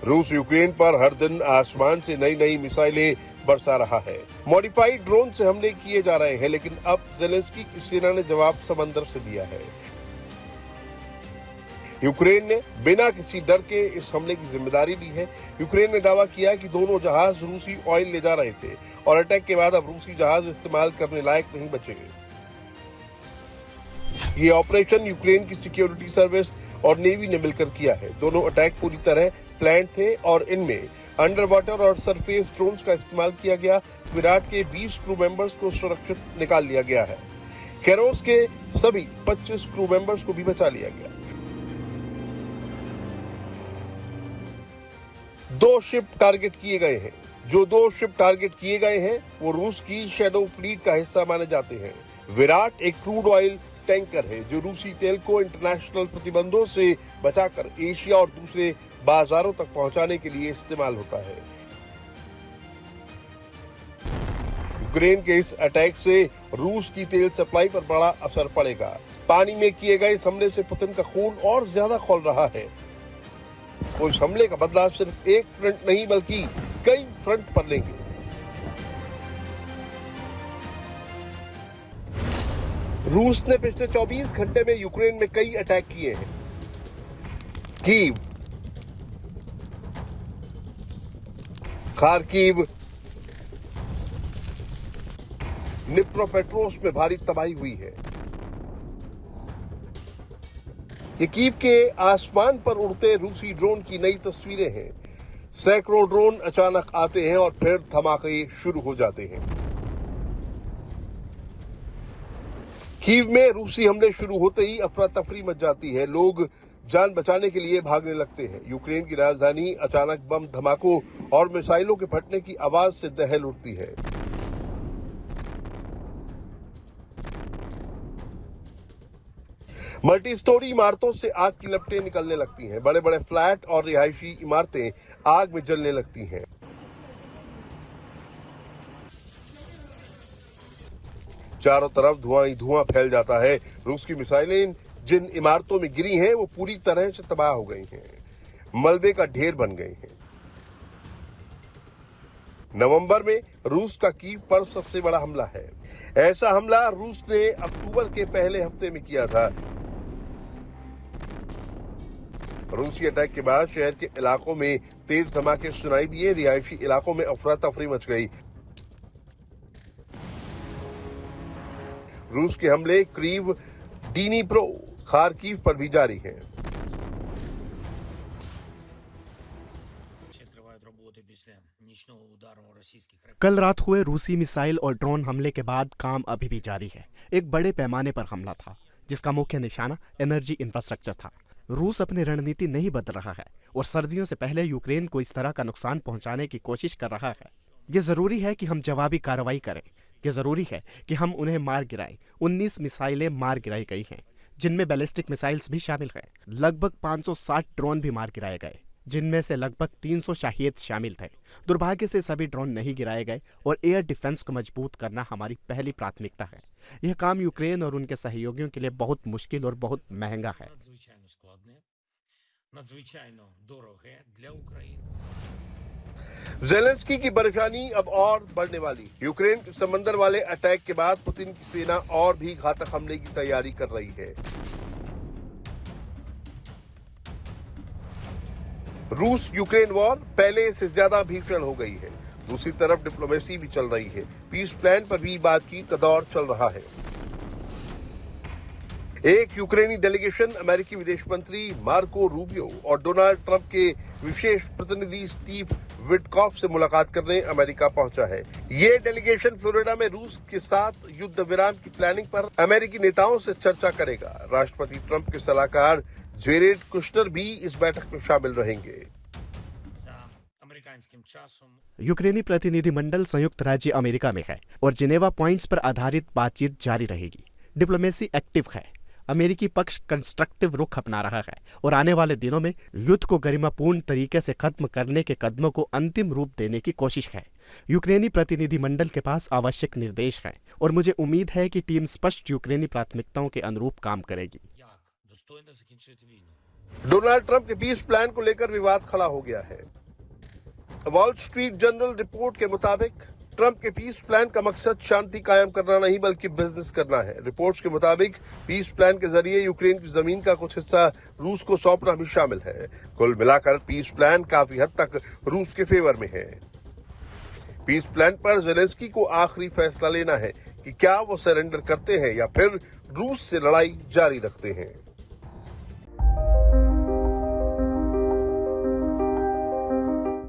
रूस यूक्रेन पर हर दिन आसमान से नई नई मिसाइलें बरसा रहा है। मॉडिफाइड ड्रोन से हमले किए जा रहे हैं, लेकिन अब जेलेंस्की की सेना ने जवाब समंदर से दिया है। यूक्रेन ने बिना किसी डर के इस हमले की जिम्मेदारी ली है। यूक्रेन ने दावा किया कि दोनों जहाज रूसी ऑयल ले जा रहे थे और अटैक के बाद अब रूसी जहाज इस्तेमाल करने लायक नहीं बचेंगे। ये ऑपरेशन यूक्रेन की सिक्योरिटी सर्विस और नेवी ने मिलकर किया है। दोनों अटैक पूरी तरह प्लान थे और इनमें अंडर वाटर और सरफेस ड्रोन्स का इस्तेमाल किया गया। विराट के 20 क्रू मेंबर्स को सुरक्षित निकाल लिया गया है। कैरोस के सभी 25 क्रू मेंबर्स को भी बचा लिया गया। 2 शिप टारगेट किए गए हैं। जो 2 शिप टारगेट किए गए हैं वो रूस की शैडो फ्लीट का हिस्सा माने जाते हैं। विराट एक क्रूड ऑयल टैंकर है जो रूसी तेल को इंटरनेशनल प्रतिबंधों से बचाकर एशिया और दूसरे बाजारों तक पहुंचाने के लिए इस्तेमाल होता है। यूक्रेन के इस अटैक से रूस की तेल सप्लाई पर बड़ा असर पड़ेगा। पानी में किए गए इस हमले से पुतिन का खून और ज्यादा खौल रहा है। उस हमले का बदला सिर्फ एक फ्रंट नहीं बल्कि कई फ्रंट पर लेंगे। रूस ने पिछले 24 घंटे में यूक्रेन में कई अटैक किए हैं। कीव, खार्किव, निप्रोपेट्रोव्स्क में भारी तबाही हुई है। ये कीव के आसमान पर उड़ते रूसी ड्रोन की नई तस्वीरें हैं। सैकड़ों ड्रोन अचानक आते हैं और फिर धमाके शुरू हो जाते हैं। कीव में रूसी हमले शुरू होते ही अफरा तफरी मच जाती है। लोग जान बचाने के लिए भागने लगते हैं। यूक्रेन की राजधानी अचानक बम धमाकों और मिसाइलों के फटने की आवाज से दहल उठती है। मल्टी स्टोरी इमारतों से आग की लपटें निकलने लगती हैं। बड़े बड़े फ्लैट और रिहायशी इमारतें आग में जलने लगती हैं। चारों तरफ धुआं ही धुआं फैल जाता है। रूस की मिसाइलें जिन इमारतों में गिरी हैं वो पूरी तरह से तबाह हो गई हैं, मलबे का ढेर बन गई हैं। नवंबर में रूस का कीव पर सबसे बड़ा हमला है। ऐसा हमला रूस ने अक्टूबर के पहले हफ्ते में किया था। रूसी अटैक के बाद शहर के इलाकों में तेज धमाके सुनाई दिए। रिहायशी इलाकों में अफरा तफरी मच गई। रूस के हमले क्रीव, डीनीप्रो, खार्किव पर भी जारी हैं। कल रात हुए रूसी मिसाइल और ड्रोन हमले के बाद काम अभी भी जारी है। एक बड़े पैमाने पर हमला था जिसका मुख्य निशाना एनर्जी इंफ्रास्ट्रक्चर था। रूस अपनी रणनीति नहीं बदल रहा है और सर्दियों से पहले यूक्रेन को इस तरह का नुकसान पहुंचाने की कोशिश कर रहा है। ये जरूरी है कि हम जवाबी कार्रवाई करें। ये जरूरी है कि हम उन्हें मार गिराएं। 19 मिसाइलें मार गिराई गई हैं, जिनमें बैलिस्टिक मिसाइल्स भी शामिल हैं। लगभग 560 ड्रोन भी मार गिराए गए, जिनमें से लगभग 300 शाहिद शामिल थे। दुर्भाग्य से सभी ड्रोन नहीं गिराए गए और एयर डिफेंस को मजबूत करना हमारी पहली प्राथमिकता है। यह काम यूक्रेन और उनके सहयोगियों के लिए बहुत मुश्किल और बहुत महंगा है। जेलेंस्की की परेशानी अब और बढ़ने वाली। यूक्रेन के समंदर वाले अटैक के बाद पुतिन की सेना और भी घातक हमले की तैयारी कर रही है। रूस यूक्रेन वॉर पहले से ज्यादा भीषण हो गई है। दूसरी तरफ डिप्लोमेसी भी चल रही है। पीस प्लान पर भी बातचीत का दौर चल रहा है। एक यूक्रेनी डेलीगेशन अमेरिकी विदेश मंत्री मार्को रूबियो और डोनाल्ड ट्रंप के विशेष प्रतिनिधि स्टीव विटकॉफ से मुलाकात करने अमेरिका पहुंचा है। ये डेलीगेशन फ्लोरिडा में रूस के साथ युद्ध विराम की प्लानिंग पर अमेरिकी नेताओं से चर्चा करेगा। राष्ट्रपति ट्रंप के सलाहकार जेरेड कुशनर भी इस बैठक में शामिल रहेंगे। यूक्रेनी प्रतिनिधिमंडल संयुक्त राज्य अमेरिका में है और जिनेवा पॉइंट्स पर आधारित बातचीत जारी रहेगी। डिप्लोमेसी एक्टिव है। अमेरिकी पक्ष कंस्ट्रक्टिव रुख अपना रहा है और आने वाले दिनों में युद्ध को गरिमापूर्ण तरीके से खत्म करने के कदमों को अंतिम रूप देने की कोशिश है। यूक्रेनी प्रतिनिधिमंडल के पास आवश्यक निर्देश है और मुझे उम्मीद है कि टीम स्पष्ट यूक्रेनी प्राथमिकताओं के अनुरूप काम करेगी। डोनाल्ड ट्रंप के पीस प्लान को लेकर विवाद खड़ा हो गया है। वॉल स्ट्रीट जर्नल रिपोर्ट के मुताबिक ट्रंप के पीस प्लान का मकसद शांति कायम करना नहीं बल्कि बिजनेस करना है। रिपोर्ट्स के मुताबिक पीस प्लान के जरिए यूक्रेन की जमीन का कुछ हिस्सा रूस को सौंपना भी शामिल है। कुल मिलाकर पीस प्लान काफी हद तक रूस के फेवर में है। पीस प्लान पर ज़ेलेंस्की को आखिरी फैसला लेना है कि क्या वो सरेंडर करते हैं या फिर रूस से लड़ाई जारी रखते हैं।